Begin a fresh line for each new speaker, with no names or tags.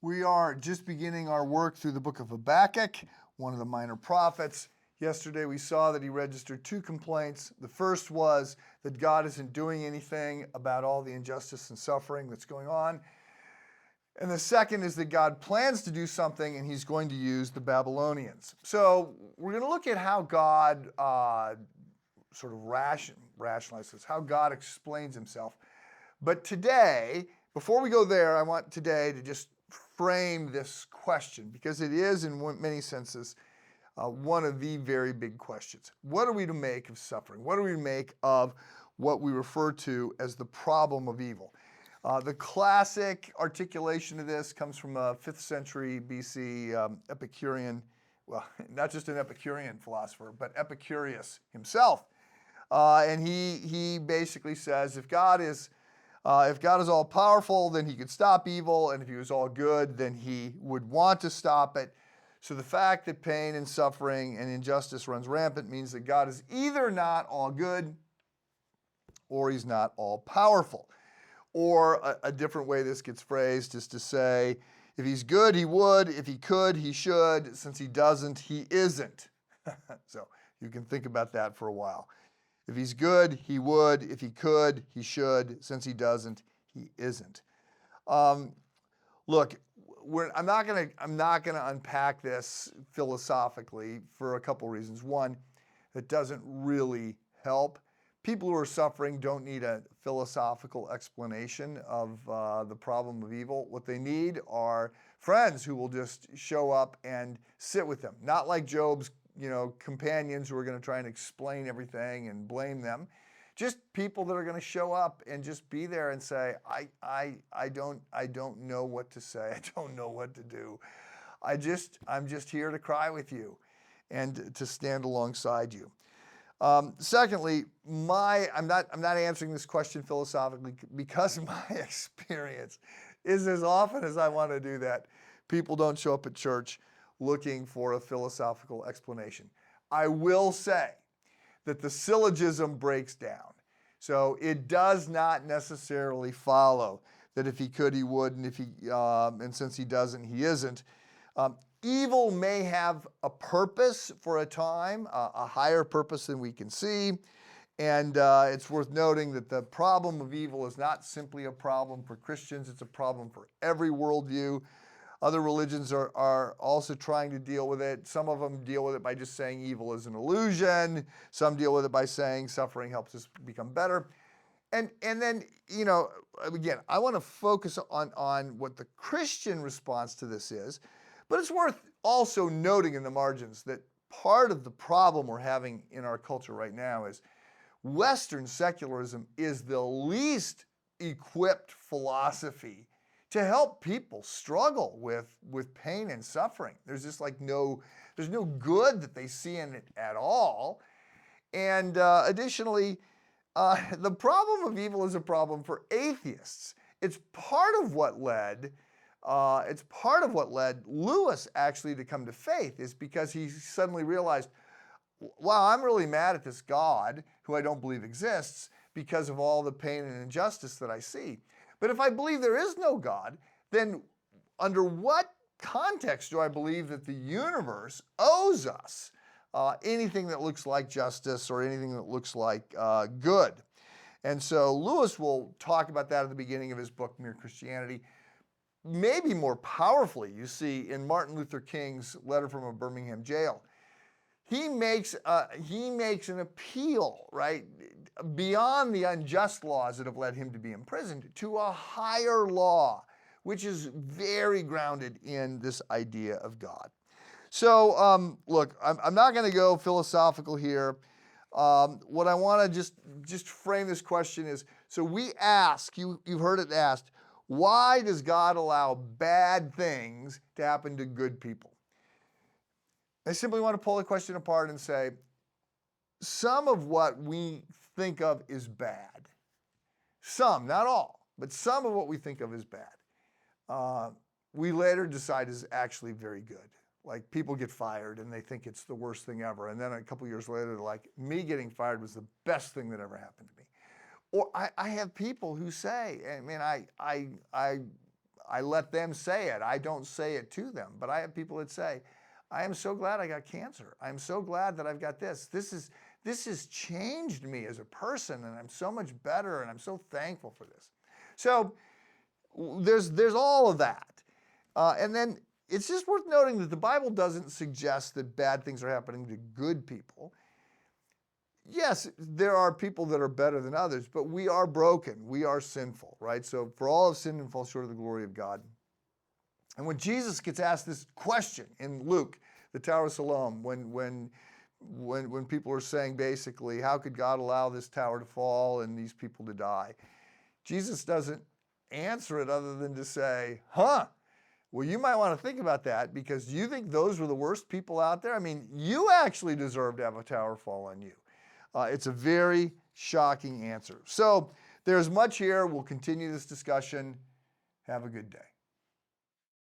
We are just beginning our work through the book of Habakkuk, one of the minor prophets. Yesterday we saw that he registered 2 complaints. The first was that God isn't doing anything about all the injustice and suffering that's going on. And the second is that God plans to do something and he's going to use the Babylonians. So we're going to look at how God sort of rationalizes, how God explains himself. But today, before we go there, I want today to just frame this question, because it is in many senses one of the very big questions. What are we to make of suffering? What do we make of what we refer to as the problem of evil? The classic articulation of this comes from a 5th century BC Epicurean, well, not just an Epicurean philosopher, but Epicurus himself. And he basically says if God is all powerful, then he could stop evil, and if he was all good, then he would want to stop it. So the fact that pain and suffering and injustice runs rampant means that God is either not all good or he's not all powerful. Or a different way this gets phrased is to say, if he's good, he would. If he could, he should. Since he doesn't, he isn't. So you can think about that for a while. If he's good, he would. If he could, he should. Since he doesn't, he isn't. Look, I'm not gonna unpack this philosophically for a couple reasons. One, it doesn't really help. People who are suffering don't need a philosophical explanation of the problem of evil. What they need are friends who will just show up and sit with them. Not like Job's companions who are going to try and explain everything and blame them. Just people that are going to show up and just be there and say, I don't know what to say. I don't know what to do. I'm just here to cry with you and to stand alongside you. Secondly, I'm not answering this question philosophically, because my experience is, as often as I want to do that, people don't show up at church looking for a philosophical explanation. I will say that the syllogism breaks down. So it does not necessarily follow that if he could, he would, and since he doesn't, he isn't. Evil may have a purpose for a time, a higher purpose than we can see. And it's worth noting that the problem of evil is not simply a problem for Christians, it's a problem for every worldview. Other religions are also trying to deal with it. Some of them deal with it by just saying evil is an illusion. Some deal with it by saying suffering helps us become better. And then, again, I want to focus on what the Christian response to this is. But it's worth also noting in the margins that part of the problem we're having in our culture right now is Western secularism is the least equipped philosophy to help people struggle with pain and suffering. There's just there's no good that they see in it at all. And additionally, the problem of evil is a problem for atheists. It's part of what led Lewis actually to come to faith, is because he suddenly realized, wow, I'm really mad at this God who I don't believe exists because of all the pain and injustice that I see. But if I believe there is no God, then under what context do I believe that the universe owes us anything that looks like justice or anything that looks like good? And so Lewis will talk about that at the beginning of his book, Mere Christianity. Maybe more powerfully, you see, in Martin Luther King's letter from a Birmingham jail, he makes an appeal, right, beyond the unjust laws that have led him to be imprisoned, to a higher law, which is very grounded in this idea of God. So, look, I'm not going to go philosophical here. What I want to just frame this question is, so we ask, you've heard it asked, why does God allow bad things to happen to good people? I simply want to pull the question apart and say, some of what we think of is bad. Some, not all, but some of what we think of as bad, we later decide is actually very good. Like, people get fired and they think it's the worst thing ever. And then a couple years later, they're like, me getting fired was the best thing that ever happened to me. Or I have people who say, I mean, I let them say it. I don't say it to them, but I have people that say, I am so glad I got cancer. I'm so glad that I've got this. This has changed me as a person, and I'm so much better, and I'm so thankful for this. So there's all of that. And then it's just worth noting that the Bible doesn't suggest that bad things are happening to good people. Yes, there are people that are better than others, but we are broken. We are sinful, right? So for all have sinned and fall short of the glory of God. And when Jesus gets asked this question in Luke, the Tower of Siloam, when people are saying basically, how could God allow this tower to fall and these people to die? Jesus doesn't answer it other than to say, well, you might want to think about that, because you think those were the worst people out there? I mean, you actually deserve to have a tower fall on you. It's a very shocking answer. So there's much here. We'll continue this discussion. Have a good day.